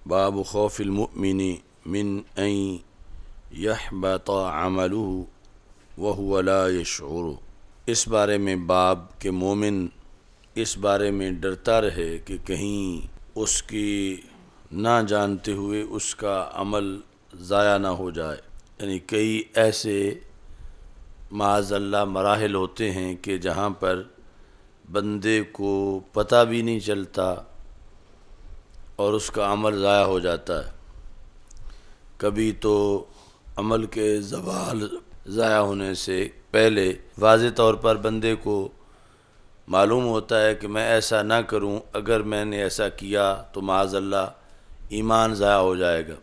باب خوف المؤمن من ان يحبط عمله وهو لا يشعر۔ اس بارے میں باب کہ مومن اس بارے میں ڈرتا رہے کہ کہیں اس کی نہ جانتے ہوئے اس کا عمل ضائع نہ ہو جائے۔ یعنی کئی ایسے معاذ اللہ مراحل ہوتے ہیں کہ جہاں پر بندے کو پتہ بھی نہیں چلتا اور اس کا عمل ضائع ہو جاتا ہے۔ کبھی تو عمل کے زوال ضائع ہونے سے پہلے واضح طور پر بندے کو معلوم ہوتا ہے کہ میں ایسا نہ کروں، اگر میں نے ایسا کیا تو معاذ اللہ ایمان ضائع ہو جائے گا۔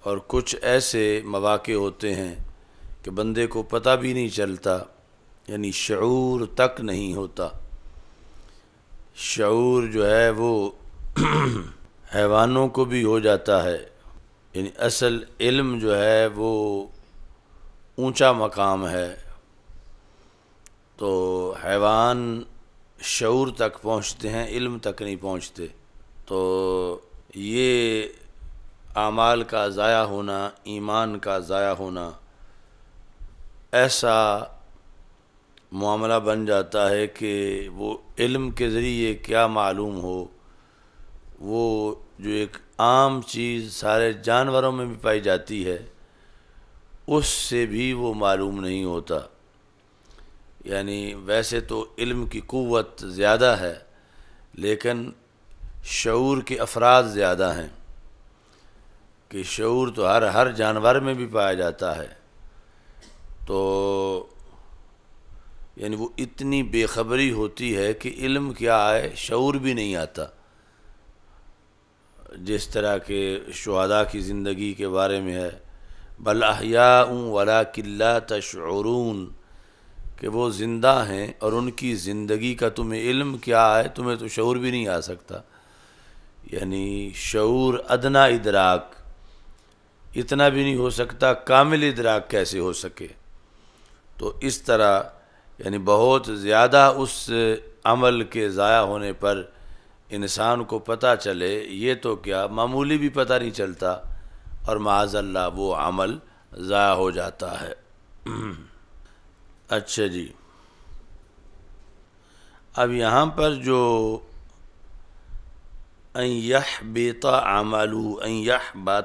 اور کچھ ایسے مواقع ہوتے ہیں کہ بندے کو پتہ بھی نہیں چلتا، یعنی شعور تک نہیں ہوتا۔ شعور جو ہے وہ حیوانوں کو بھی ہو جاتا ہے، یعنی اصل علم جو ہے وہ اونچا مقام ہے، تو حیوان شعور تک پہنچتے ہیں، علم تک نہیں پہنچتے۔ تو یہ اعمال کا ضائع ہونا، ایمان کا ضائع ہونا، ایسا معاملہ بن جاتا ہے کہ وہ علم کے ذریعے کیا معلوم ہو، وہ جو ایک عام چیز سارے جانوروں میں بھی پائی جاتی ہے اس سے بھی وہ معلوم نہیں ہوتا۔ یعنی ویسے تو علم کی قوت زیادہ ہے لیکن شعور کے افراد زیادہ ہیں، کہ شعور تو ہر جانور میں بھی پایا جاتا ہے، تو یعنی وہ اتنی بے خبری ہوتی ہے کہ علم کیا ہے شعور بھی نہیں آتا۔ جس طرح کہ شہداء کی زندگی کے بارے میں ہے، بل احیاء ولکن لا تشعرون، کہ وہ زندہ ہیں اور ان کی زندگی کا تمہیں علم کیا ہے، تمہیں تو شعور بھی نہیں آ سکتا۔ یعنی شعور ادنا ادراک، اتنا بھی نہیں ہو سکتا، کامل ادراک کیسے ہو سکے۔ تو اس طرح یعنی بہت زیادہ اس عمل کے ضائع ہونے پر انسان کو پتہ چلے، یہ تو کیا معمولی بھی پتہ نہیں چلتا اور معاذ اللہ وہ عمل ضائع ہو جاتا ہے۔ اچھا جی، اب یہاں پر جو ان یحبط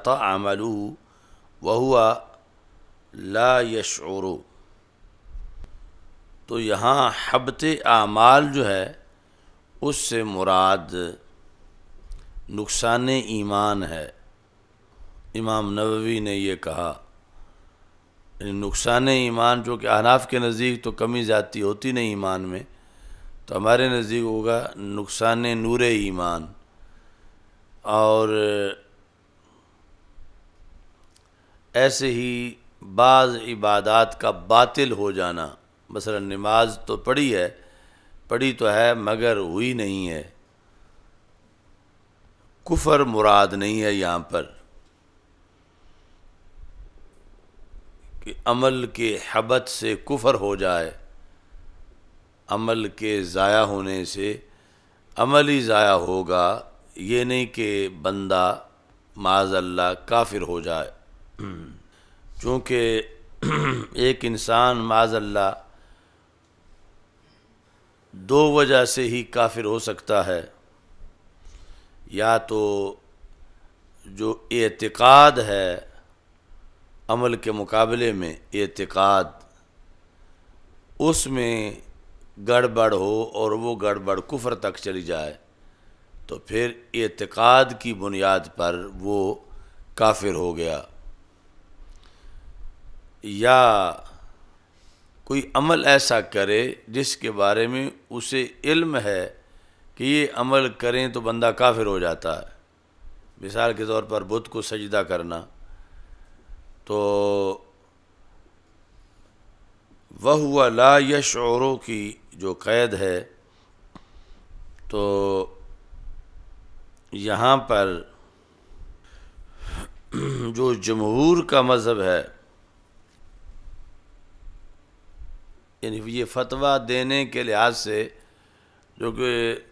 عملہ وہو لا یشعر، تو یہاں حبط اعمال جو ہے اس سے مراد نقصان ایمان ہے۔ امام نووی نے یہ کہا، یعنی نقصان ایمان جو کہ احناف کے نزدیک تو کمی زیادتی ہوتی نہیں ایمان میں، تو ہمارے نزدیک ہوگا نقصان نور ایمان۔ اور ایسے ہی بعض عبادات کا باطل ہو جانا، مثلا نماز تو پڑھی تو ہے مگر ہوئی نہیں ہے، کفر مراد نہیں ہے یہاں پر، کہ عمل کے حبط سے کفر ہو جائے، عمل کے ضائع ہونے سے عمل ہی ضائع ہوگا، یہ نہیں کہ بندہ معاذ اللہ کافر ہو جائے۔ چونکہ ایک انسان معاذ اللہ دو وجہ سے ہی کافر ہو سکتا ہے، یا تو جو اعتقاد ہے عمل کے مقابلے میں اعتقاد، اس میں گڑبڑ ہو اور وہ گڑبڑ کفر تک چلی جائے تو پھر اعتقاد کی بنیاد پر وہ کافر ہو گیا، یا کوئی عمل ایسا کرے جس کے بارے میں اسے علم ہے کہ یہ عمل کریں تو بندہ کافر ہو جاتا ہے۔ مثال کے طور پر بت کو سجدہ کرنا، تو وَهُوَ لَا يَشْعُرُ کی جو قید ہے، تو یہاں پر جو جمہور کا مذہب ہے، یعنی یہ فتویٰ دینے کے لحاظ سے جو کہ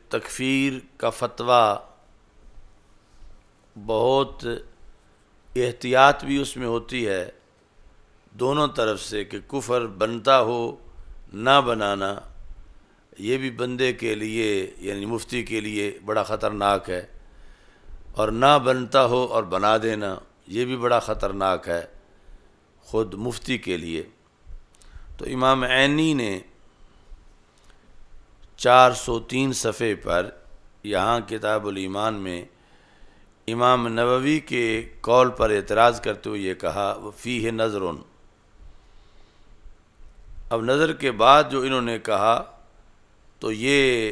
تکفیر کا فتویٰ بہت احتیاط بھی اس میں ہوتی ہے دونوں طرف سے کہ کفر بنتا ہو نہ بنانا یہ بھی بندے کے لیے یعنی مفتی کے لیے بڑا خطرناک ہے، اور نہ بنتا ہو اور بنا دینا یہ بھی بڑا خطرناک ہے خود مفتی کے لیے۔ تو امام عینی نے 403 صفحے پر یہاں کتاب الایمان میں امام نووی کے قول پر اعتراض کرتے ہوئے یہ کہا فیہ نظر۔ اب نظر کے بعد جو انہوں نے کہا تو یہ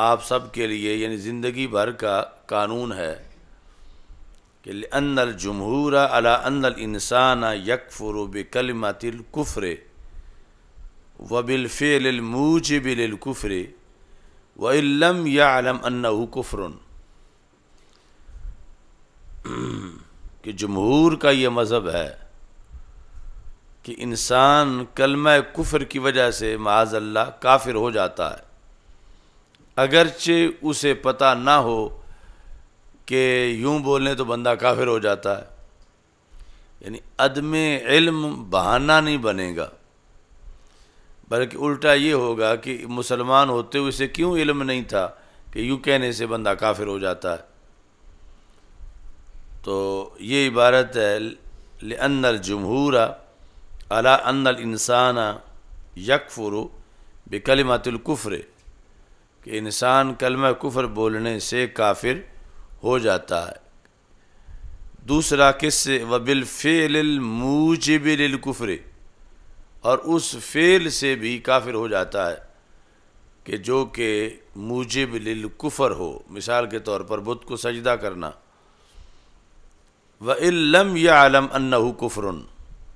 آپ سب کے لیے یعنی زندگی بھر کا قانون ہے کہ لأن الجمہور علی ان الانسان یکفر بکلمۃ الکفر وبالفعل الموجب للکفر وإن لم يعلم انہ کفر، کہ جمہور کا یہ مذہب ہے کہ انسان کلمہ کفر کی وجہ سے معاذ اللہ کافر ہو جاتا ہے اگرچہ اسے پتہ نہ ہو کہ یوں بولنے تو بندہ کافر ہو جاتا ہے، یعنی عدم علم بہانہ نہیں بنے گا، بلکہ الٹا یہ ہوگا کہ مسلمان ہوتے ہوئے اسے کیوں علم نہیں تھا کہ یوں کہنے سے بندہ کافر ہو جاتا ہے۔ تو یہ عبارت ہے لأن الجمہور علی ان الانسان یکفر بکلمۃ الکفر، کہ انسان کلمہ کفر بولنے سے کافر ہو جاتا ہے۔ دوسرا کس سے؟ وبالفعل الموجب للکفر، اور اس فعل سے بھی کافر ہو جاتا ہے کہ جو کہ موجب للکفر ہو، مثال کے طور پر بت کو سجدہ کرنا۔ وَإِن لَّمْ يَعْلَمْ أَنَّهُ كُفْرٌ،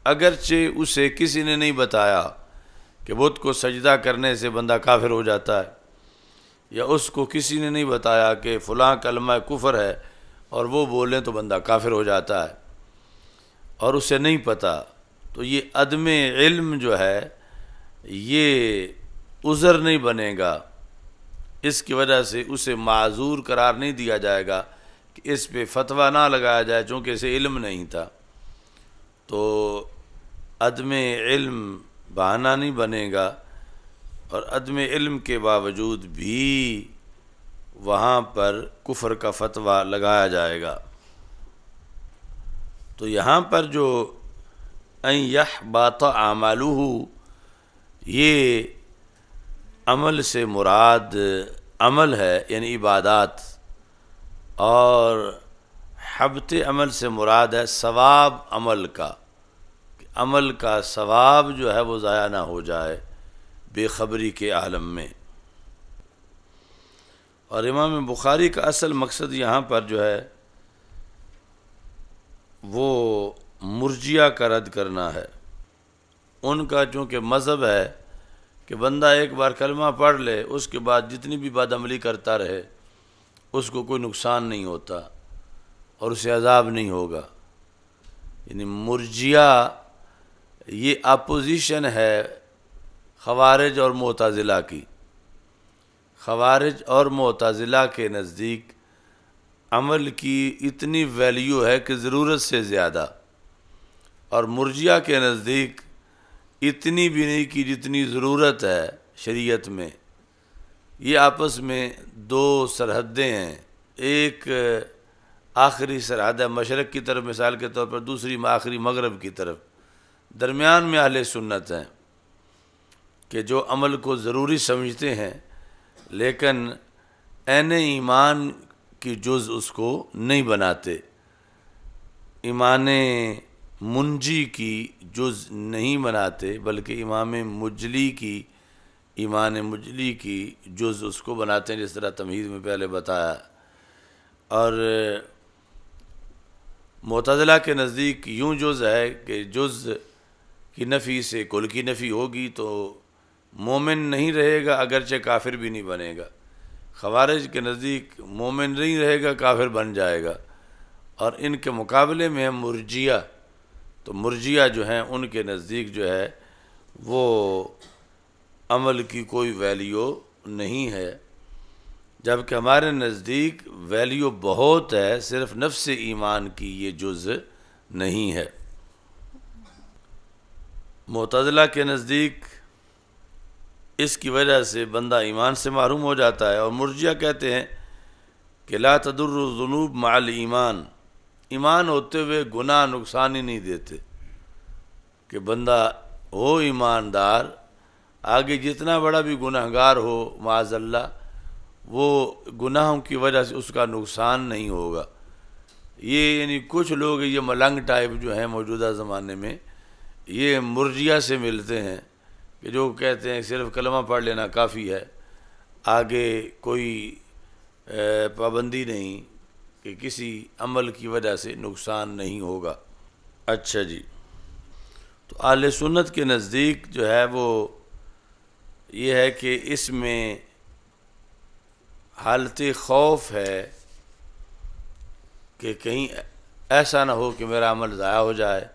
اگرچہ اسے کسی نے نہیں بتایا کہ بت کو سجدہ کرنے سے بندہ کافر ہو جاتا ہے، یا اس کو کسی نے نہیں بتایا کہ فلاں کلمہ کفر ہے اور وہ بولیں تو بندہ کافر ہو جاتا ہے، اور اسے نہیں پتہ، تو یہ عدم علم جو ہے یہ عذر نہیں بنے گا، اس کی وجہ سے اسے معذور قرار نہیں دیا جائے گا کہ اس پہ فتویٰ نہ لگایا جائے چونکہ اسے علم نہیں تھا۔ تو عدم علم بہانہ نہیں بنے گا، اور عدم علم کے باوجود بھی وہاں پر کفر کا فتویٰ لگایا جائے گا۔ تو یہاں پر جو ان یحبط عملہ، یہ عمل سے مراد عمل ہے یعنی عبادات، اور حبط عمل سے مراد ہے ثواب عمل کا، عمل کا ثواب جو ہے وہ ضائع نہ ہو جائے بے خبری کے عالم میں۔ اور امام بخاری کا اصل مقصد یہاں پر جو ہے وہ مرجیہ کا رد کرنا ہے۔ ان کا چونکہ مذہب ہے کہ بندہ ایک بار کلمہ پڑھ لے اس کے بعد جتنی بھی بد عملی کرتا رہے اس کو کوئی نقصان نہیں ہوتا اور اسے عذاب نہیں ہوگا، یعنی مرجیہ یہ اپوزیشن ہے خوارج اور معتزلہ کی۔ خوارج اور معتزلہ کے نزدیک عمل کی اتنی ویلیو ہے کہ ضرورت سے زیادہ، اور مرجیہ کے نزدیک اتنی بھی نہیں کی جتنی ضرورت ہے شریعت میں۔ یہ آپس میں دو سرحدیں ہیں، ایک آخری سرحد ہے مشرق کی طرف مثال کے طور پر، دوسری آخری مغرب کی طرف، درمیان میں اہل سنت ہیں کہ جو عمل کو ضروری سمجھتے ہیں لیکن عین ایمان کی جز اس کو نہیں بناتے، ایمان منجی کی جز نہیں بناتے بلکہ امام مجلی کی ایمان مجلی کی جز اس کو بناتے ہیں، جس طرح تمہید میں پہلے بتایا۔ اور معتزلہ کے نزدیک یوں جز ہے کہ جز کی نفی سے کل کی نفی ہوگی تو مومن نہیں رہے گا اگرچہ کافر بھی نہیں بنے گا۔ خوارج کے نزدیک مومن نہیں رہے گا کافر بن جائے گا، اور ان کے مقابلے میں ہے مرجیہ۔ تو مرجیہ جو ہیں ان کے نزدیک جو ہے وہ عمل کی کوئی ویلیو نہیں ہے، جبکہ ہمارے نزدیک ویلیو بہت ہے، صرف نفس ایمان کی یہ جز نہیں ہے۔ معتزلہ کے نزدیک اس کی وجہ سے بندہ ایمان سے محروم ہو جاتا ہے، اور مرجئہ کہتے ہیں کہ لا تضر الذنوب مع الایمان، ایمان ہوتے ہوئے گناہ نقصان ہی نہیں دیتے، کہ بندہ ہو ایماندار، آگے جتنا بڑا بھی گنہگار ہو معاذ اللہ، وہ گناہوں کی وجہ سے اس کا نقصان نہیں ہوگا۔ یہ یعنی کچھ لوگ یہ ملنگ ٹائپ جو ہیں موجودہ زمانے میں، یہ مرجئہ سے ملتے ہیں، کہ جو کہتے ہیں صرف کلمہ پڑھ لینا کافی ہے، آگے کوئی پابندی نہیں، کہ کسی عمل کی وجہ سے نقصان نہیں ہوگا۔ اچھا جی، تو اہل سنت کے نزدیک جو ہے وہ یہ ہے کہ اس میں حالت خوف ہے کہ کہیں ایسا نہ ہو کہ میرا عمل ضائع ہو جائے۔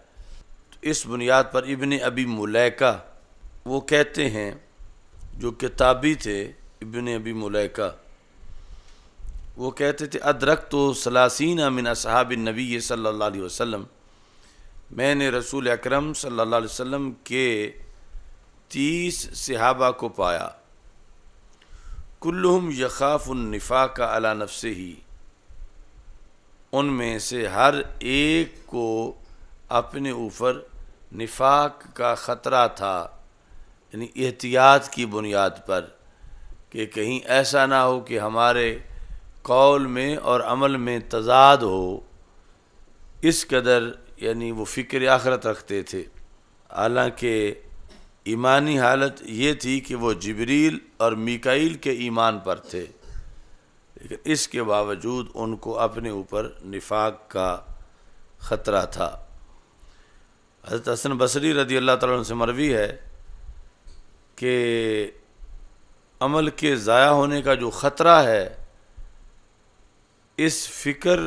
تو اس بنیاد پر ابن ابی ملیکہ وہ کہتے ہیں، جو کتابی تھے ابن ابی ملیکہ، وہ کہتے تھے ادرکت ثلاثین من اصحاب النبی صلی اللہ علیہ وسلم، میں نے رسول اکرم صلی اللہ علیہ وسلم کے 30 صحابہ کو پایا، کلہم یخاف النفاق علی نفسہ، ان میں سے ہر ایک کو اپنے اوپر نفاق کا خطرہ تھا، یعنی احتیاط کی بنیاد پر، کہ کہیں ایسا نہ ہو کہ ہمارے قول میں اور عمل میں تضاد ہو، اس قدر یعنی وہ فکر آخرت رکھتے تھے۔ حالانکہ ایمانی حالت یہ تھی کہ وہ جبریل اور میکائیل کے ایمان پر تھے، لیکن اس کے باوجود ان کو اپنے اوپر نفاق کا خطرہ تھا۔ حضرت حسن بصری رضی اللہ تعالیٰ عنہ سے مروی ہے کہ عمل کے ضائع ہونے کا جو خطرہ ہے، اس فکر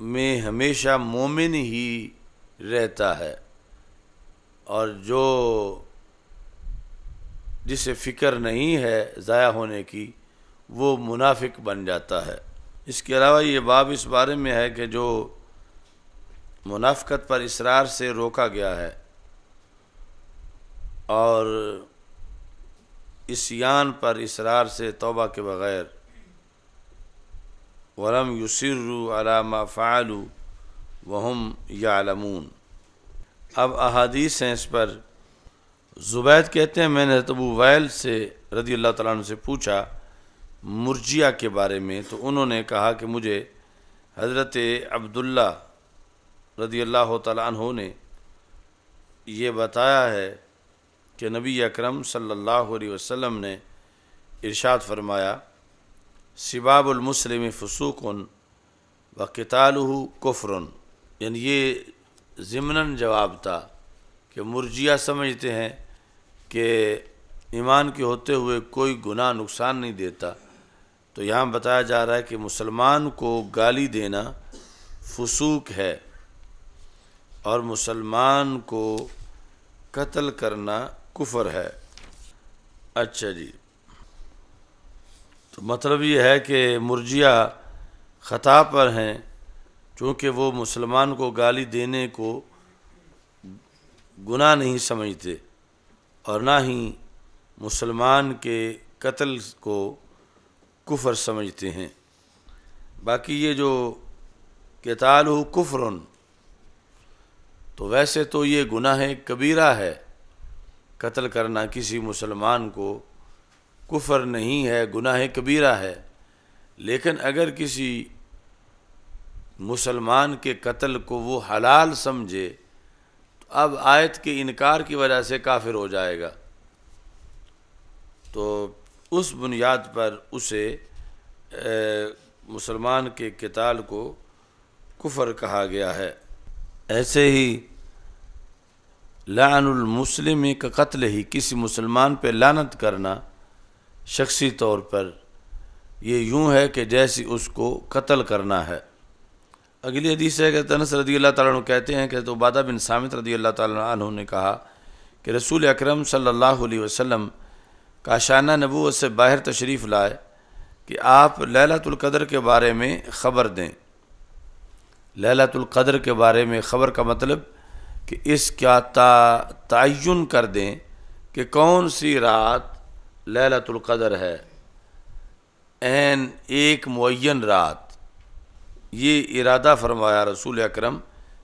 میں ہمیشہ مومن ہی رہتا ہے، اور جو جسے فکر نہیں ہے ضائع ہونے کی، وہ منافق بن جاتا ہے۔ اس کے علاوہ یہ باب اس بارے میں ہے کہ جو منافقت پر اصرار سے روکا گیا ہے، اور عصیان پر اصرار سے توبہ کے بغیر، وَلَمْ يُصِرُّوا عَلَى مَا فَعَلُوا وَهُمْ يَعْلَمُونَ۔ اب احادیث ہیں اس پر۔ زبید کہتے ہیں میں نے حضرت ابو وائل سے رضی اللہ تعالیٰ عنہ سے پوچھا مرجئہ کے بارے میں، تو انہوں نے کہا کہ مجھے حضرت عبداللہ رضی اللہ تعالیٰ عنہ نے یہ بتایا ہے کہ نبی اکرم صلی اللہ علیہ وسلم نے ارشاد فرمایا سباب المسلم فسوق وقتالہ کفر، یعنی یہ ضمناً جواب تھا کہ مرجئہ سمجھتے ہیں کہ ایمان کے ہوتے ہوئے کوئی گناہ نقصان نہیں دیتا، تو یہاں بتایا جا رہا ہے کہ مسلمان کو گالی دینا فسوق ہے، اور مسلمان کو قتل کرنا کفر ہے۔ اچھا جی، تو مطلب یہ ہے کہ مرجئہ خطا پر ہیں، چونکہ وہ مسلمان کو گالی دینے کو گناہ نہیں سمجھتے، اور نہ ہی مسلمان کے قتل کو کفر سمجھتے ہیں۔ باقی یہ جو قتالہ کفر، تو ویسے تو یہ گناہ کبیرہ ہے، قتل کرنا کسی مسلمان کو کفر نہیں ہے، گناہ کبیرہ ہے، لیکن اگر کسی مسلمان کے قتل کو وہ حلال سمجھے تو اب آیت کے انکار کی وجہ سے کافر ہو جائے گا، تو اس بنیاد پر اسے مسلمان کے قتال کو کفر کہا گیا ہے۔ ایسے ہی لعن المسلم کا قتل ہی، کسی مسلمان پہ لعنت کرنا شخصی طور پر یہ یوں ہے کہ جیسی اس کو قتل کرنا ہے۔ اگلی حدیث ہے کہ انس رضی اللہ تعالیٰ عنہ کہتے ہیں کہ عبادہ بن صامت رضی اللہ تعالیٰ عنہ نے کہا کہ رسول اکرم صلی اللہ علیہ وسلم کاشانہ نبوت سے باہر تشریف لائے کہ آپ لیلۃ القدر کے بارے میں خبر دیں۔ لیلۃ القدر کے بارے میں خبر کا مطلب کہ اس کا تعین کر دیں کہ کون سی رات لیلۃ القدر ہے، عین ایک معین رات۔ یہ ارادہ فرمایا رسول اکرم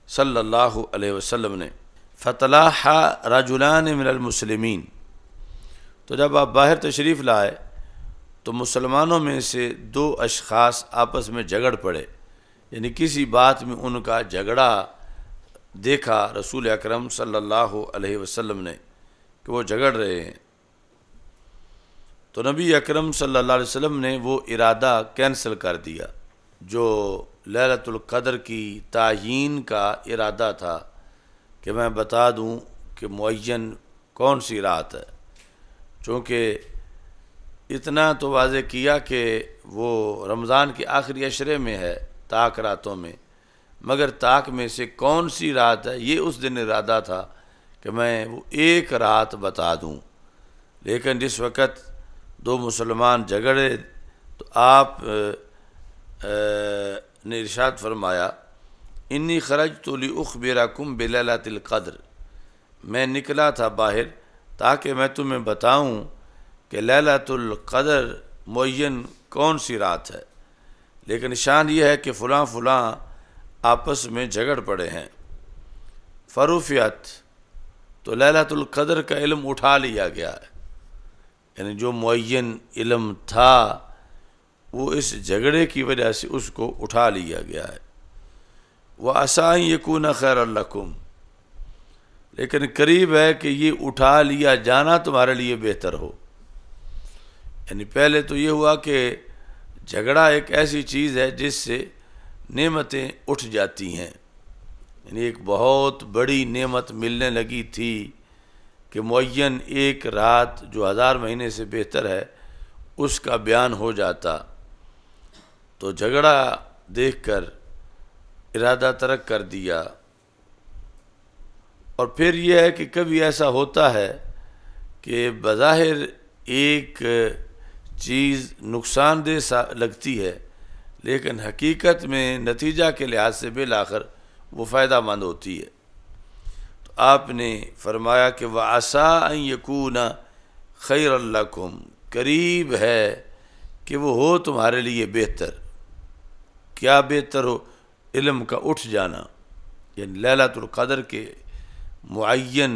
صلی اللہ علیہ وسلم نے۔ فَتَلَاحَ رَجُلَانِ مِنَ الْمُسْلِمِينَ، تو جب آپ باہر تشریف لائے تو مسلمانوں میں سے دو اشخاص آپس میں جھگڑ پڑے، یعنی کسی بات میں ان کا جھگڑا دیکھا رسول اکرم صلی اللہ علیہ وسلم نے کہ وہ جھگڑ رہے ہیں، تو نبی اکرم صلی اللہ علیہ وسلم نے وہ ارادہ کینسل کر دیا جو لیلۃ القدر کی تعیین کا ارادہ تھا کہ میں بتا دوں کہ معین کون سی رات ہے۔ چونکہ اتنا تو واضح کیا کہ وہ رمضان کے آخری عشرے میں ہے، طاق راتوں میں، مگر طاق میں سے کون سی رات ہے یہ اس دن ارادہ تھا کہ میں وہ ایک رات بتا دوں۔ لیکن جس وقت دو مسلمان جھگڑے تو آپ نے ارشاد فرمایا انی خرجت لأخبرکم بلیلۃ القدر، میں نکلا تھا باہر تاکہ میں تمہیں بتاؤں کہ لیلۃ القدر معین کون سی رات ہے، لیکن شان یہ ہے کہ فلاں فلاں آپس میں جھگڑ پڑے ہیں۔ فرفعت، تو لیلۃ القدر کا علم اٹھا لیا گیا ہے، یعنی جو معین علم تھا وہ اس جھگڑے کی وجہ سے اس کو اٹھا لیا گیا ہے۔ وَعَسَىٰ أَن يَكُونَ خَيْرًا لَكُمْ، لیکن قریب ہے کہ یہ اٹھا لیا جانا تمہارے لیے بہتر ہو۔ یعنی پہلے تو یہ ہوا کہ جھگڑا ایک ایسی چیز ہے جس سے نعمتیں اٹھ جاتی ہیں، یعنی ایک بہت بڑی نعمت ملنے لگی تھی کہ معین ایک رات جو 1000 مہینے سے بہتر ہے اس کا بیان ہو جاتا، تو جھگڑا دیکھ کر ارادہ ترک کر دیا۔ اور پھر یہ ہے کہ کبھی ایسا ہوتا ہے کہ بظاہر ایک چیز نقصان دہ لگتی ہے لیکن حقیقت میں نتیجہ کے لحاظ سے بالآخر وہ فائدہ مند ہوتی ہے۔ تو آپ نے فرمایا کہ وَعَسَىٰ أَن يَكُونَ خَيْرًا لَكُمْ، قریب ہے کہ وہ ہو تمہارے لیے بہتر۔ کیا بہتر ہو؟ علم کا اٹھ جانا، یعنی لیلۃ القدر کے معین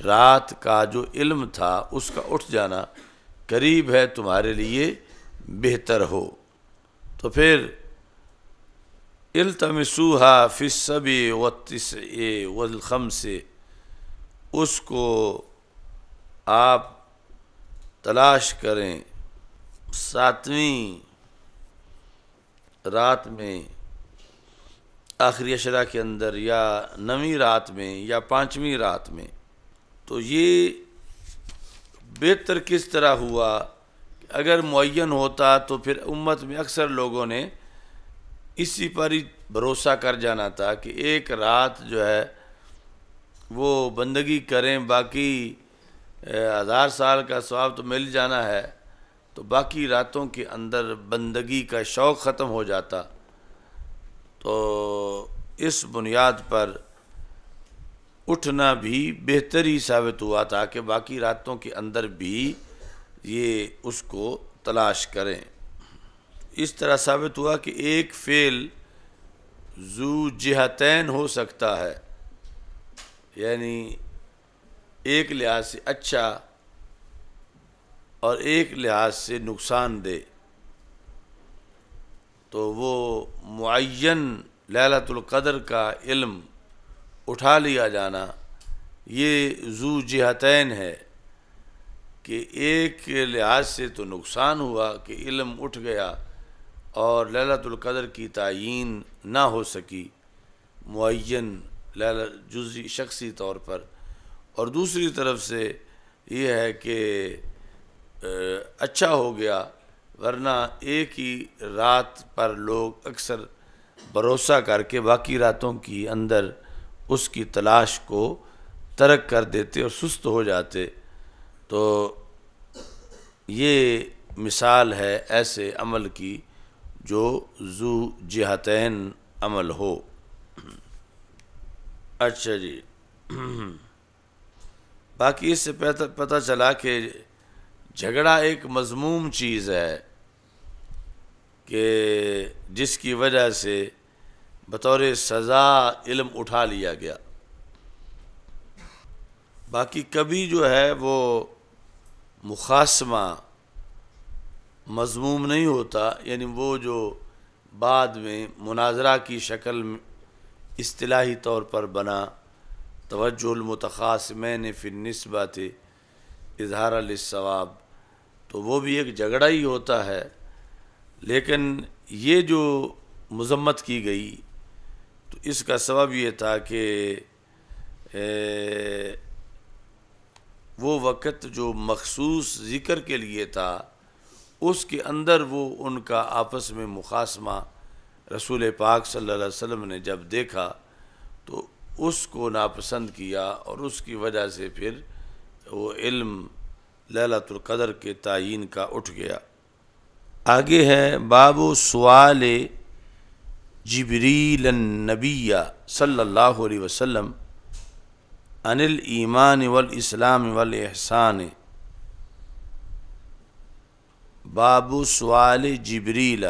رات کا جو علم تھا اس کا اٹھ جانا قریب ہے تمہارے لیے بہتر ہو۔ تو پھر التمسوها فی السبع والتسع والخمس، اس کو آپ تلاش کریں 7ویں رات میں، آخری عشرہ کے اندر، یا 9ویں رات میں، یا 5ویں رات میں۔ تو یہ بہتر کس طرح ہوا؟ اگر معین ہوتا تو پھر امت میں اکثر لوگوں نے اسی پر ہی بھروسہ کر جانا تھا کہ ایک رات جو ہے وہ بندگی کریں، باقی 1000 سال کا ثواب تو مل جانا ہے، تو باقی راتوں کے اندر بندگی کا شوق ختم ہو جاتا۔ تو اس بنیاد پر اٹھنا بھی بہتر ہی ثابت ہوا تھا کہ باقی راتوں کے اندر بھی یہ اس کو تلاش کریں۔ اس طرح ثابت ہوا کہ ایک فعل ذو جہتین ہو سکتا ہے، یعنی ایک لحاظ سے اچھا اور ایک لحاظ سے نقصان دہ۔ تو وہ معین لیلۃ القدر کا علم اٹھا لیا جانا یہ ذو جہتین ہے کہ ایک لحاظ سے تو نقصان ہوا کہ علم اٹھ گیا اور لیلۃ القدر کی تعیین نہ ہو سکی معین جزئی شخصی طور پر، اور دوسری طرف سے یہ ہے کہ اچھا ہو گیا، ورنہ ایک ہی رات پر لوگ اکثر بھروسہ کر کے باقی راتوں کی اندر اس کی تلاش کو ترک کر دیتے اور سست ہو جاتے۔ تو یہ مثال ہے ایسے عمل کی جو ذو جہتین عمل ہو۔ اچھا جی، باقی اس سے پتہ چلا کہ جھگڑا ایک مذموم چیز ہے کہ جس کی وجہ سے بطور سزا علم اٹھا لیا گیا۔ باقی کبھی جو ہے وہ مخاصمہ مذموم نہیں ہوتا، یعنی وہ جو بعد میں مناظرہ کی شکل میں اصطلاحی طور پر بنا، توجہ المتخاصمین فی النسبۃ اظہار للصواب، تو وہ بھی ایک جھگڑا ہی ہوتا ہے۔ لیکن یہ جو مذمت کی گئی تو اس کا سبب یہ تھا کہ وہ وقت جو مخصوص ذکر کے لیے تھا اس کے اندر وہ ان کا آپس میں مخاصمہ رسول پاک صلی اللہ علیہ وسلم نے جب دیکھا تو اس کو ناپسند کیا، اور اس کی وجہ سے پھر وہ علم لیلۃ القدر کے تعین کا اٹھ گیا۔ آگے ہے باب سوال جبریل النبی صلی اللہ علیہ وسلم عن الایمان والاسلام والاحسان۔ باب سوال جبریل،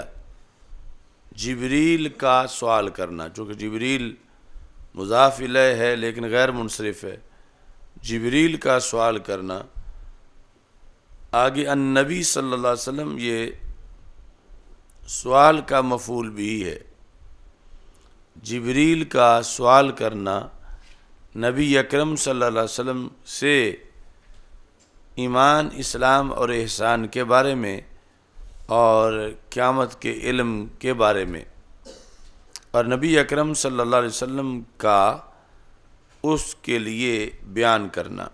جبریل کا سوال کرنا، چونکہ جبریل مضاف الیہ ہے لیکن غیر منصرف ہے، جبریل کا سوال کرنا۔ آگے النبی صلی اللہ علیہ وسلم، یہ سوال کا مفعول بھی ہے، جبریل کا سوال کرنا نبی اکرم صلی اللہ علیہ وسلم سے ایمان، اسلام اور احسان کے بارے میں اور قیامت کے علم کے بارے میں، اور نبی اکرم صلی اللہ علیہ وسلم کا اس کے لیے بیان کرنا۔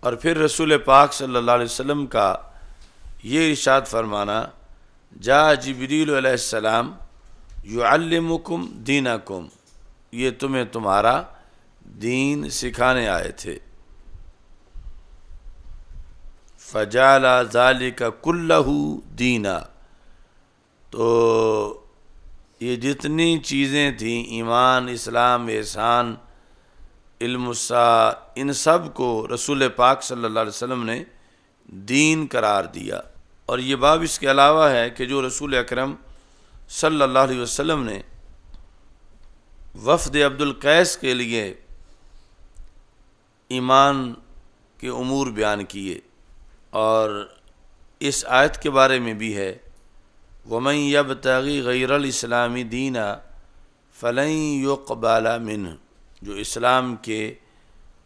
اور پھر رسول پاک صلی اللہ علیہ وسلم کا یہ ارشاد فرمانا، جا جبریل علیہ السلام یعلمکم دینکم، یہ تمہیں تمہارا دین سکھانے آئے تھے۔ فجعل ذلک کلہ دینا، تو یہ جتنی چیزیں تھیں، ایمان، اسلام، احسان، علم الساعہ، ان سب کو رسول پاک صلی اللہ علیہ وسلم نے دین قرار دیا۔ اور یہ باب اس کے علاوہ ہے کہ جو رسول اکرم صلی اللہ علیہ وسلم نے وفد عبد القیس کے لیے ایمان کے امور بیان کیے، اور اس آیت کے بارے میں بھی ہے وَمَن يَبْتَغِ غَيْرَ الْإِسْلَامِ دِينًا فَلَن يُقْبَلَ مِنْهُ، جو اسلام کے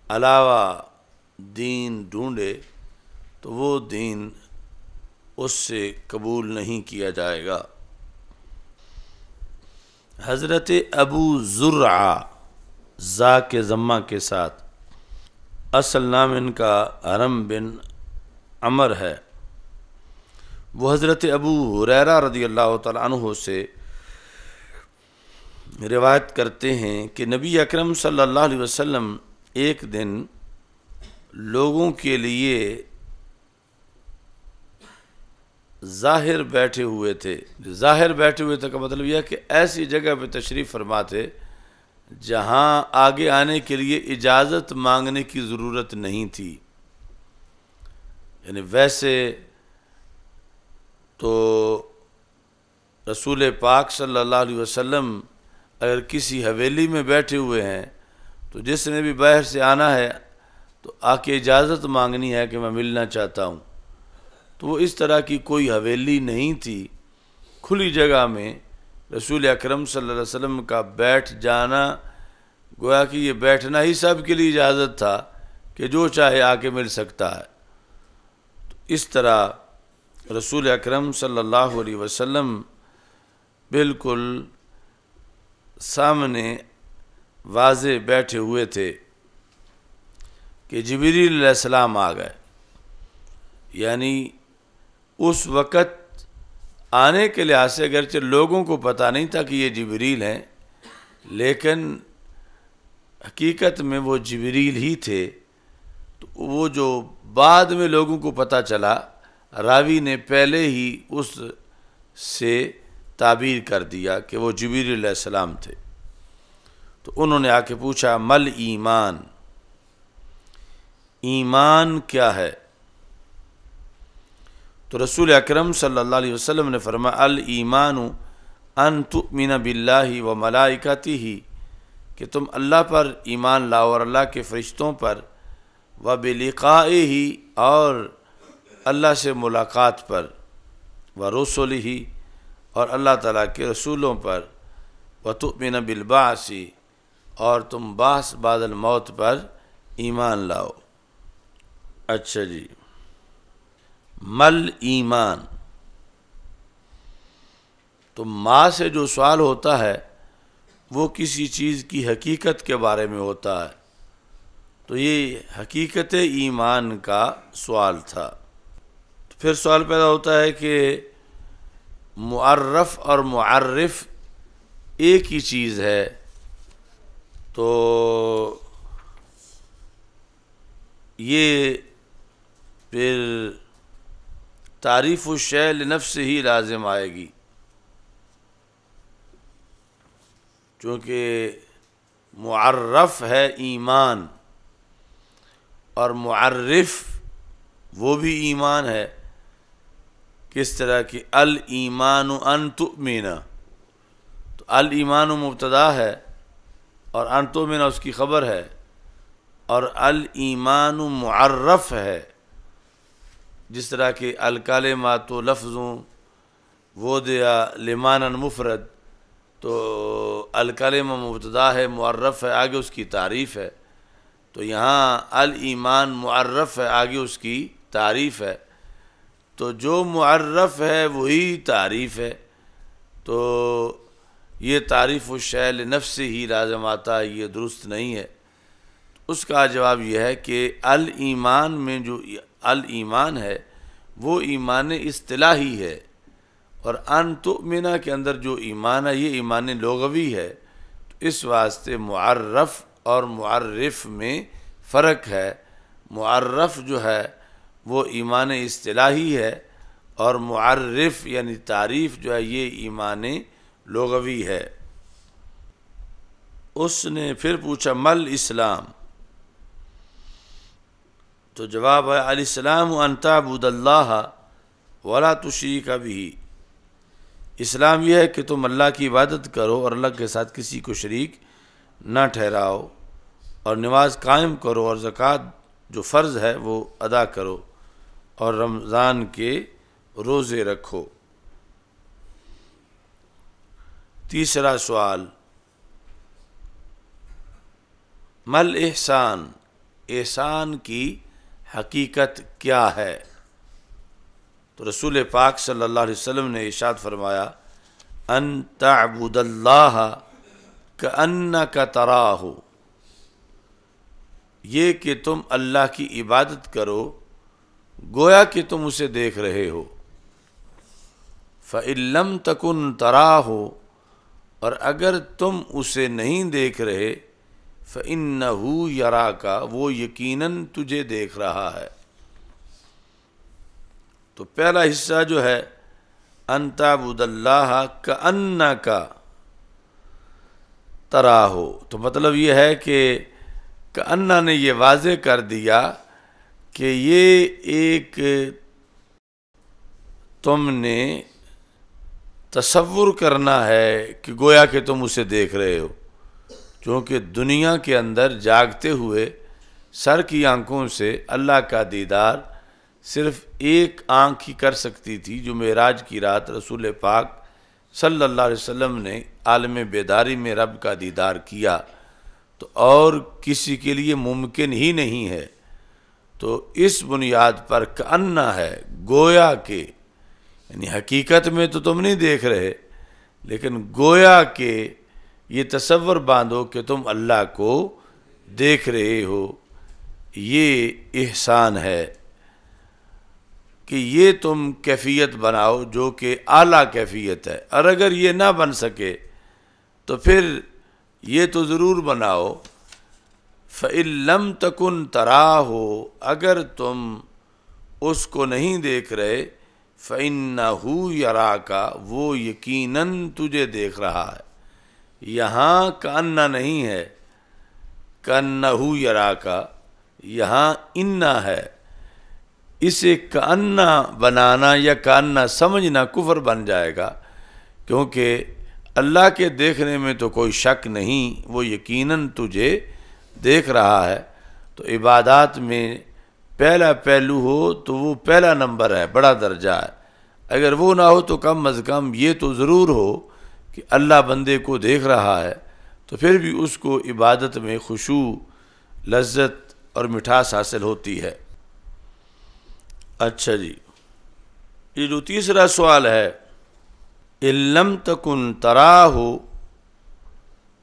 علاوہ دین ڈھونڈے تو وہ دین اس سے قبول نہیں کیا جائے گا۔ حضرت ابو زرعہ، زا کے ضمہ کے ساتھ، اصل نام ان کا حرم بن عمر ہے، وہ حضرت ابو ہریرہ رضی اللہ تعالیٰ عنہ سے روایت کرتے ہیں کہ نبی اکرم صلی اللہ علیہ وسلم ایک دن لوگوں کے لیے ظاہر بیٹھے ہوئے تھے۔ ظاہر بیٹھے ہوئے تھے کا مطلب یہ ہے کہ ایسی جگہ پہ تشریف فرما تھے جہاں آگے آنے کے لیے اجازت مانگنے کی ضرورت نہیں تھی۔ یعنی ویسے تو رسول پاک صلی اللہ علیہ وسلم اگر کسی حویلی میں بیٹھے ہوئے ہیں تو جس نے بھی باہر سے آنا ہے تو آ کے اجازت مانگنی ہے کہ میں ملنا چاہتا ہوں، تو وہ اس طرح کی کوئی حویلی نہیں تھی، کھلی جگہ میں رسول اکرم صلی اللہ علیہ وسلم کا بیٹھ جانا گویا کہ یہ بیٹھنا ہی سب کے لیے اجازت تھا کہ جو چاہے آ کے مل سکتا ہے۔ تو اس طرح رسول اکرم صلی اللہ علیہ وسلم بالکل سامنے واضح بیٹھے ہوئے تھے کہ جبریل علیہ السلام آ گئے، یعنی اس وقت آنے کے لحاظ سے اگرچہ لوگوں کو پتہ نہیں تھا کہ یہ جبریل ہیں، لیکن حقیقت میں وہ جبریل ہی تھے تو وہ جو بعد میں لوگوں کو پتہ چلا، راوی نے پہلے ہی اس سے تعبیر کر دیا کہ وہ جبریل علیہ السلام تھے۔ تو انہوں نے آ کے پوچھا مل ایمان، ایمان کیا ہے؟ تو رسول اکرم صلی اللہ علیہ وسلم نے فرمایا الایمان ان تؤمن باللہ و ملائکتہ، کہ تم اللہ پر ایمان لاؤ اور اللہ کے فرشتوں پر، و بلقائہ، اور اللہ سے ملاقات پر، و رسلہ، اور اللہ تعالیٰ کے رسولوں پر، و تؤمن بالبعث، اور تم بعث بعد الموت پر ایمان لاؤ۔ اچھا جی، مل ایمان، تو ماں سے جو سوال ہوتا ہے وہ کسی چیز کی حقیقت کے بارے میں ہوتا ہے، تو یہ حقیقت ایمان کا سوال تھا۔ پھر سوال پیدا ہوتا ہے کہ معرف اور معرف ایک ہی چیز ہے، تو یہ پھر تعریف الشیء لنفسہ ہی لازم آئے گی، چونکہ معرف ہے ایمان اور معرف وہ بھی ایمان ہے۔ کس طرح کہ الایمان ان تؤمن، تو الایمان مبتدا ہے اور ان تؤمن اس کی خبر ہے، اور الایمان معرف ہے، جس طرح کہ الکلمات لفظ وضع لمعنی مفرد، تو الکلمہ مبتدا ہے، معرف ہے، آگے اس کی تعریف ہے، تو یہاں الایمان معرف ہے، آگے اس کی تعریف ہے، تو جو معرف ہے وہی تعریف ہے، تو یہ تعریف الشیء لنفسہ ہی لازم آتا ہے، یہ درست نہیں ہے۔ اس کا جواب یہ ہے کہ الایمان میں جو الایمان ہے وہ ایمان اصطلاحی ہے، اور ان تؤمن کے اندر جو ایمان ہے یہ ایمان لغوی ہے، تو اس واسطے معرف اور معرف میں فرق ہے۔ معرف جو ہے وہ ایمان اصطلاحی ہے، اور معرف یعنی تعریف جو ہے یہ ایمان لغوی ہے۔ اس نے پھر پوچھا مل اسلام، تو جواب ہے الاسلام ان تعبد اللہ ولا تشرک بہ، اسلام یہ ہے کہ تم اللہ کی عبادت کرو اور اللہ کے ساتھ کسی کو شریک نہ ٹھہراؤ، اور نماز قائم کرو، اور زکوٰۃ جو فرض ہے وہ ادا کرو، اور رمضان کے روزے رکھو۔ تیسرا سوال مل احسان، احسان کی حقیقت کیا ہے؟ تو رسول پاک صلی اللہ علیہ وسلم نے ارشاد فرمایا ان تعبد اللہ کأنک تراہ، یہ کہ تم اللہ کی عبادت کرو گویا کہ تم اسے دیکھ رہے ہو، فإن لم تکن تراہ، اور اگر تم اسے نہیں دیکھ رہے، فإنہ یراک، وہ یقیناً تجھے دیکھ رہا ہے۔ تو پہلا حصہ جو ہے ان تعبد اللہ کأنک تراہ، تو مطلب یہ ہے کہ کأنہ نے یہ واضح کر دیا کہ یہ ایک تم نے تصور کرنا ہے کہ گویا کہ تم اسے دیکھ رہے ہو، چونکہ دنیا کے اندر جاگتے ہوئے سر کی آنکھوں سے اللہ کا دیدار صرف ایک آنکھ ہی کر سکتی تھی، جو معراج کی رات رسول پاک صلی اللہ علیہ وسلم نے عالم بیداری میں رب کا دیدار کیا، تو اور کسی کے لیے ممکن ہی نہیں ہے۔ تو اس بنیاد پر کأنہ ہے، گویا کہ، یعنی حقیقت میں تو تم نہیں دیکھ رہے، لیکن گویا کہ یہ تصور باندھو کہ تم اللہ کو دیکھ رہے ہو، یہ احسان ہے کہ یہ تم کیفیت بناؤ جو کہ اعلیٰ کیفیت ہے، اور اگر یہ نہ بن سکے تو پھر یہ تو ضرور بناؤ فَإِن لَمْ تَكُنْ تَرَاهُ، اگر تم اس کو نہیں دیکھ رہے، فَإِنَّهُ يَرَاكَ، وہ یقیناً تجھے دیکھ رہا ہے۔ یہاں کأنہ نہیں ہے، کأنہ یراکا، یہاں انا ہے۔ اسے کأنہ بنانا یا کأنہ سمجھنا کفر بن جائے گا، کیونکہ اللہ کے دیکھنے میں تو کوئی شک نہیں، وہ یقیناً تجھے دیکھ رہا ہے۔ تو عبادات میں پہلا پہلو ہو تو وہ پہلا نمبر ہے، بڑا درجہ ہے۔ اگر وہ نہ ہو تو کم از کم یہ تو ضرور ہو کہ اللہ بندے کو دیکھ رہا ہے، تو پھر بھی اس کو عبادت میں خشوع، لذت اور مٹھاس حاصل ہوتی ہے۔ اچھا جی، یہ جو تیسرا سوال ہے، إِن لَمْ تَكُنْ تَرَاهُ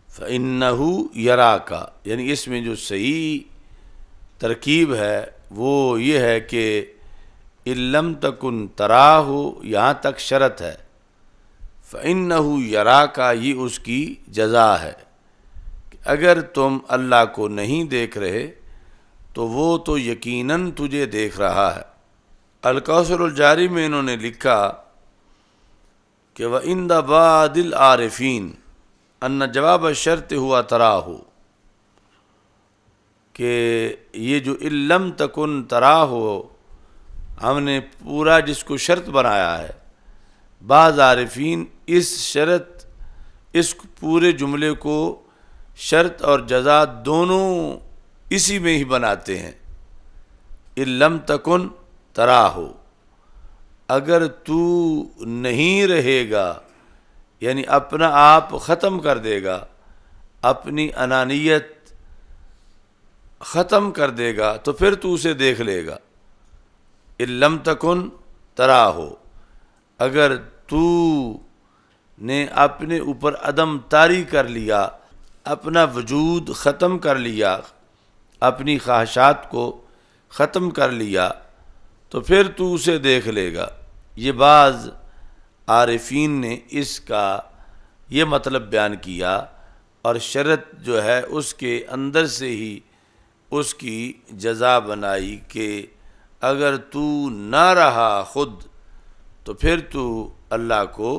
فَإِنَّهُ يَرَاكَ، یعنی اس میں جو صحیح ترکیب ہے وہ یہ ہے کہ إِن لَمْ تَكُنْ تَرَاهُ یہاں تک شرط ہے، فَإِنَّهُ يَرَاكَ یہ اس کی جزا ہے کہ اگر تم اللہ کو نہیں دیکھ رہے تو وہ تو یقیناً تجھے دیکھ رہا ہے۔ الکوثر الجاری میں انہوں نے لکھا کہ وَعِنْدَ بَعْضِ الْعَارِفِينَ أَنَّ جواب الشرط ہوا تَرَاهُ، کہ یہ جو إِن لَمْ تَكُنْ تَرَاهُ ہم نے پورا جس کو شرط بنایا ہے، بعض عارفین اس شرط، اس پورے جملے کو شرط اور جزا دونوں اسی میں ہی بناتے ہیں۔ إِن لَمْ تَكُنْ تَرَاهُ، اگر تو نہیں رہے گا، یعنی اپنا آپ ختم کر دے گا، اپنی انانیت ختم کر دے گا، تو پھر تو اسے دیکھ لے گا۔ إِن لَمْ تَكُنْ تَرَاهُ، اگر تو نے اپنے اوپر عدم طاری کر لیا، اپنا وجود ختم کر لیا، اپنی خواہشات کو ختم کر لیا، تو پھر تو اسے دیکھ لے گا۔ یہ بعض عارفین نے اس کا یہ مطلب بیان کیا، اور شرط جو ہے اس کے اندر سے ہی اس کی جزا بنائی کہ اگر تو نہ رہا خود تو پھر تو اللہ کو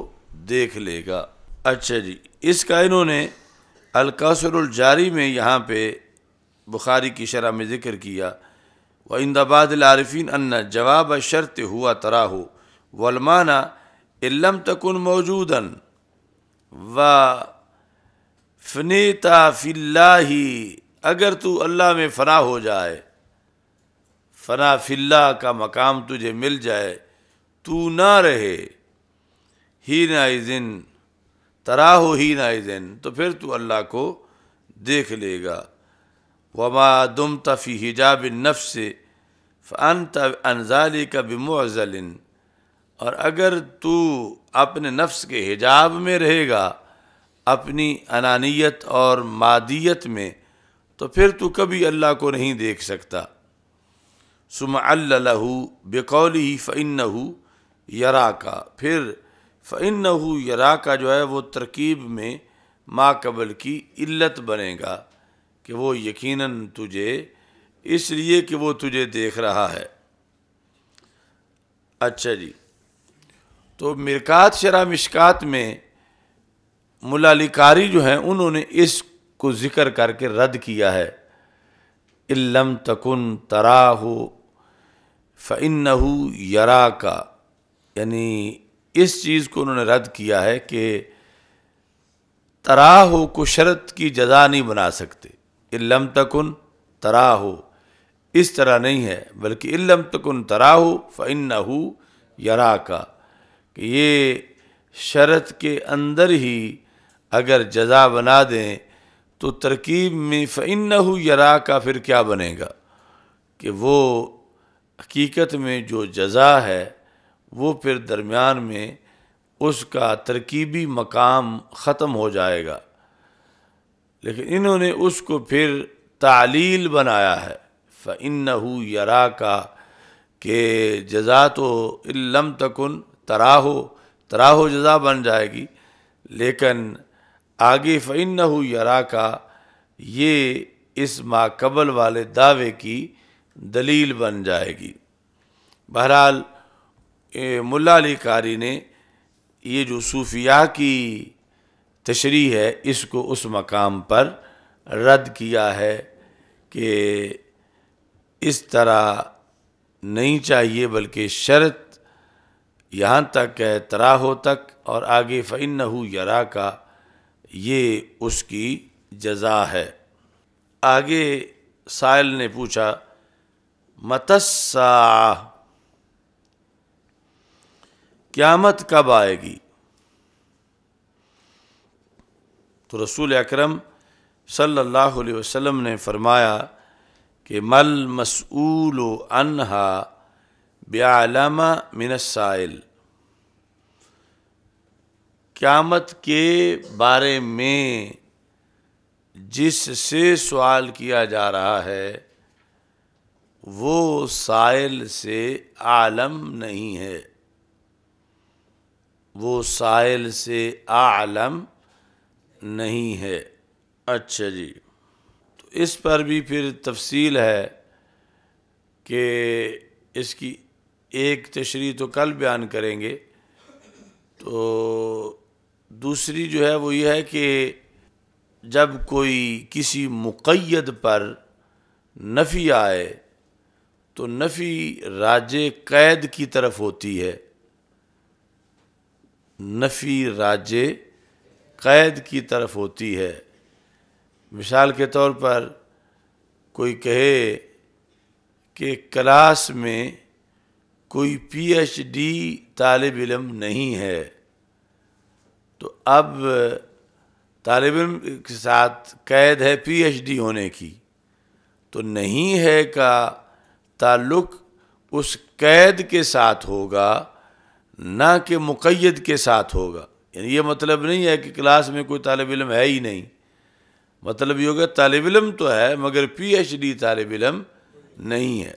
دیکھ لے گا۔ اچھا جی، اس کا انہوں نے الکوثر الجاری میں یہاں پہ بخاری کی شرح میں ذکر کیا، وَعِنْدَ بَعْضِ الْعَارِفِينَ أَنَّ جواب الشرط ہوا تَرَاهُ وَالْمَانَى إِن لَمْ تَكُنْ مَوْجُودًا وَفَنِيتَ فِي اللَّهِ، اگر تو اللہ میں فنا ہو جائے، فنا فی اللہ کا مقام تجھے مل جائے، تو نہ رہے، حینئذ تراہ حینئذ، تو پھر تو اللہ کو دیکھ لے گا۔ وما دمت فی حجاب النفس فانت عن ذلک بمعزل، اور اگر تو اپنے نفس کے حجاب میں رہے گا، اپنی انانیت اور مادیت میں، تو پھر تو کبھی اللہ کو نہیں دیکھ سکتا۔ ثم عللہ بقولہ فإنہ یراکا، پھر فإنہ یراکا جو ہے وہ ترکیب میں ما قبل کی علت بنے گا کہ وہ یقیناً تجھے، اس لیے کہ وہ تجھے دیکھ رہا ہے۔ اچھا جی، تو مرکات شرح مشکات میں ملا علی قاری جو ہیں انہوں نے اس کو ذکر کر کے رد کیا ہے، إن لم تکن تراہ فإنہ یراکا، یعنی اس چیز کو انہوں نے رد کیا ہے کہ تراہ کو شرط کی جزا نہیں بنا سکتے۔ إن لم تکن تراہ اس طرح نہیں ہے، بلکہ إن لم تکن تراہ فإنہ یراکا، کہ یہ شرط کے اندر ہی اگر جزا بنا دیں تو ترکیب میں فإنہ یراکا پھر کیا بنے گا کہ وہ حقیقت میں جو جزا ہے وہ پھر درمیان میں اس کا ترکیبی مقام ختم ہو جائے گا، لیکن انہوں نے اس کو پھر تعلیل بنایا ہے فإنہ یراکا، کہ جزا تو إن لم تکن تراہ جزا بن جائے گی، لیکن آگے فإنہ یراکا یہ اس ماقبل والے دعوے کی دلیل بن جائے گی۔ بہرحال ملا علی قاری نے یہ جو صوفیاء کی تشریح ہے اس کو اس مقام پر رد کیا ہے کہ اس طرح نہیں چاہیے، بلکہ شرط یہاں تک ہے تراہو تک، اور آگے فَإِنَّهُ يَرَاكَ یہ اس کی جزا ہے۔ آگے سائل نے پوچھا مَتَى السَّاعَةُ، قیامت کب آئے گی؟ تو رسول اکرم صلی اللہ علیہ وسلم نے فرمایا کہ مل مسئول عنہا بعلم من السائل، قیامت کے بارے میں جس سے سوال کیا جا رہا ہے وہ سائل سے عالم نہیں ہے، وہ سائل سے عالم نہیں ہے۔ اچھا جی، تو اس پر بھی پھر تفصیل ہے کہ اس کی ایک تشریح تو کل بیان کریں گے، تو دوسری جو ہے وہ یہ ہے کہ جب کوئی کسی مقید پر نفی آئے تو نفی راجع قید کی طرف ہوتی ہے، نفی راجع قید کی طرف ہوتی ہے۔ مثال کے طور پر کوئی کہے کہ کلاس میں کوئی پی ایچ ڈی طالب علم نہیں ہے، تو اب طالب علم کے ساتھ قید ہے پی ایچ ڈی ہونے کی، تو نہیں ہے کا تعلق اس قید کے ساتھ ہوگا نہ کہ مقید کے ساتھ ہوگا۔ یعنی یہ مطلب نہیں ہے کہ کلاس میں کوئی طالب علم ہے ہی نہیں، مطلب یہ ہوگا طالب علم تو ہے مگر پی ایچ ڈی طالب علم نہیں ہے۔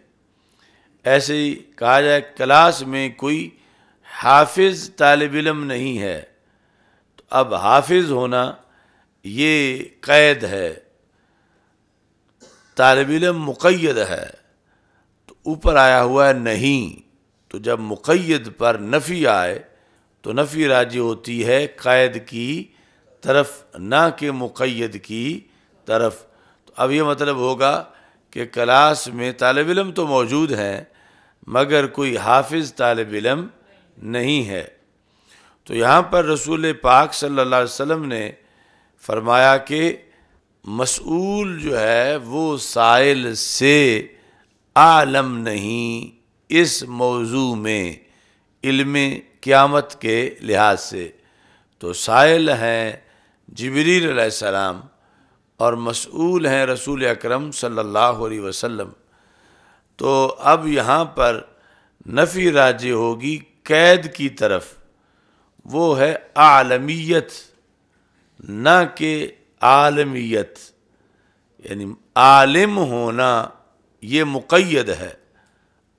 ایسے ہی کہا جائے کلاس میں کوئی حافظ طالب علم نہیں ہے، تو اب حافظ ہونا یہ قید ہے، طالب علم مقید ہے، تو اوپر آیا ہوا ہے نہیں، تو جب مقید پر نفی آئے تو نفی راجع ہوتی ہے قید کی طرف نہ کہ مقید کی طرف۔ تو اب یہ مطلب ہوگا کہ کلاس میں طالب علم تو موجود ہیں مگر کوئی حافظ طالب علم نہیں ہے۔ تو یہاں پر رسول پاک صلی اللہ علیہ وسلم نے فرمایا کہ مسئول جو ہے وہ سائل سے عالم نہیں اس موضوع میں، علم قیامت کے لحاظ سے۔ تو سائل ہیں جبریل علیہ السلام اور مسئول ہیں رسول اکرم صلی اللہ علیہ وسلم۔ تو اب یہاں پر نفی راجع ہوگی قید کی طرف، وہ ہے عالمیت نہ کہ عالمیت، یعنی عالم ہونا یہ مقید ہے،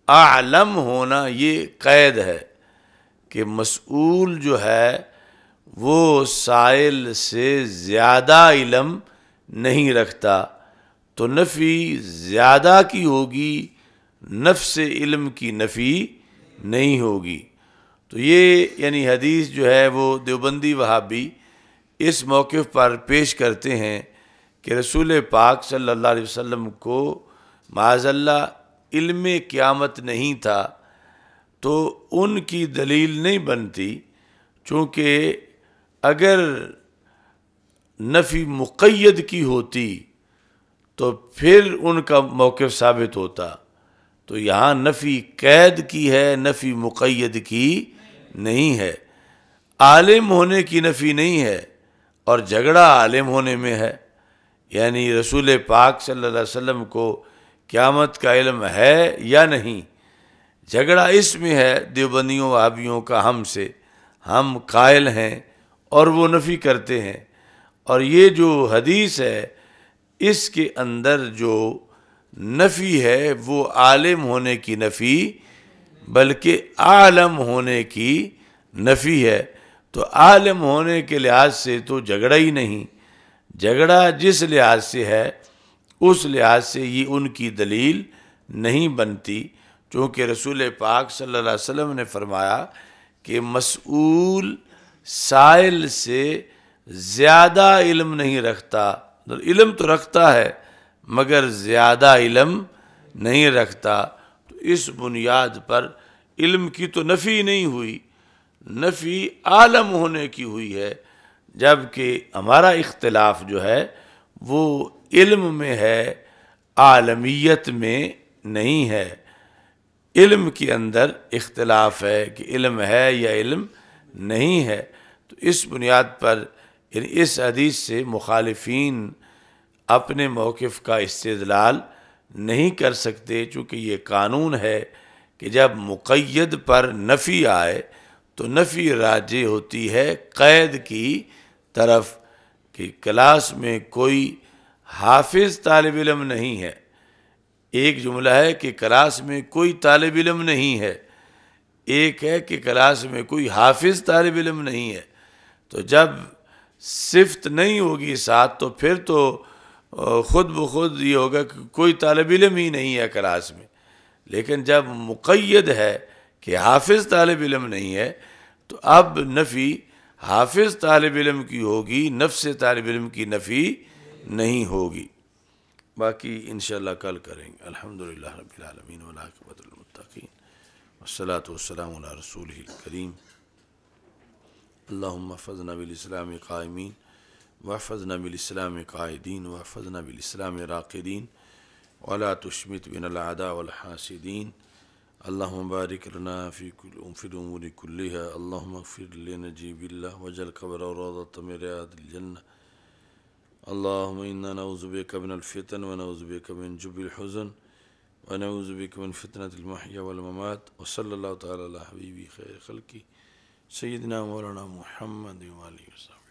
عالم ہونا یہ قید ہے کہ مسئول جو ہے وہ سائل سے زیادہ علم نہیں رکھتا، تو نفی زیادہ کی ہوگی، نفس علم کی نفی نہیں ہوگی۔ تو یہ یعنی حدیث جو ہے وہ دیوبندی وہابی اس موقف پر پیش کرتے ہیں کہ رسول پاک صلی اللہ علیہ وسلم کو معاذ اللہ علم قیامت نہیں تھا، تو ان کی دلیل نہیں بنتی، چونکہ اگر نفی مقید کی ہوتی تو پھر ان کا موقف ثابت ہوتا۔ تو یہاں نفی قید کی ہے، نفی مقید کی نہیں ہے۔ عالم ہونے کی نفی نہیں ہے اور جھگڑا عالم ہونے میں ہے، یعنی رسول پاک صلی اللہ علیہ وسلم کو قیامت کا علم ہے یا نہیں، جھگڑا اس میں ہے دیوبندیوں وہابیوں کا ہم سے، ہم قائل ہیں اور وہ نفی کرتے ہیں۔ اور یہ جو حدیث ہے اس کے اندر جو نفی ہے وہ عالم ہونے کی نفی بلکہ عالم ہونے کی نفی ہے۔ تو عالم ہونے کے لحاظ سے تو جھگڑا ہی نہیں، جھگڑا جس لحاظ سے ہے اس لحاظ سے یہ ان کی دلیل نہیں بنتی، چونکہ رسول پاک صلی اللہ علیہ وسلم نے فرمایا کہ مسئول سائل سے زیادہ علم نہیں رکھتا، علم تو رکھتا ہے مگر زیادہ علم نہیں رکھتا۔ تو اس بنیاد پر علم کی تو نفی نہیں ہوئی، نفی عالم ہونے کی ہوئی ہے، جبکہ ہمارا اختلاف جو ہے وہ علم میں ہے، عالمیت میں نہیں ہے۔ علم کے اندر اختلاف ہے کہ علم ہے یا علم نہیں ہے۔ تو اس بنیاد پر یعنی اس حدیث سے مخالفین اپنے موقف کا استدلال نہیں کر سکتے، چونکہ یہ قانون ہے کہ جب مقید پر نفی آئے تو نفی راجع ہوتی ہے قید کی طرف، کہ کلاس میں کوئی حافظ طالب علم نہیں ہے۔ ایک جملہ ہے کہ کلاس میں کوئی طالب علم نہیں ہے، ایک ہے کہ کلاس میں کوئی حافظ طالب علم نہیں ہے۔ تو جب صفت نہیں ہوگی ساتھ تو پھر تو خود بخود یہ ہوگا کہ کوئی طالب علم ہی نہیں ہے کلاس میں، لیکن جب مقید ہے کہ حافظ طالب علم نہیں ہے تو اب نفی حافظ طالب علم کی ہوگی، نفس طالب علم کی نفی نہیں ہوگی۔ باقی انشاءاللہ کل کریں گے۔ الحمدللہ رب العالمین والعاقبۃ للمتقین والصلاۃ والسلام علی رسولہ الکریم۔ اللہم احفظنا بالاسلام قائمین واحفظنا بالاسلام قاعدین واحفظنا بالاسلام راقدین ولا تشمت بنا الاعداء والحاسدین۔ اللہم بارک لنا فی الامور کلہا، اللہم اغفر لنجیب اللہ واجعل قبرہ روضۃ من ریاض الجنہ۔ اللہم انا نعوذ بک من الفتن ونعوذ بک من جب الحزن ونعوذ بک من فتنة المحیا والممات، وصلی اللہ تعالی علی حبیبی خیر خلقی سیدنا مولانا محمد وآلہ وسلم۔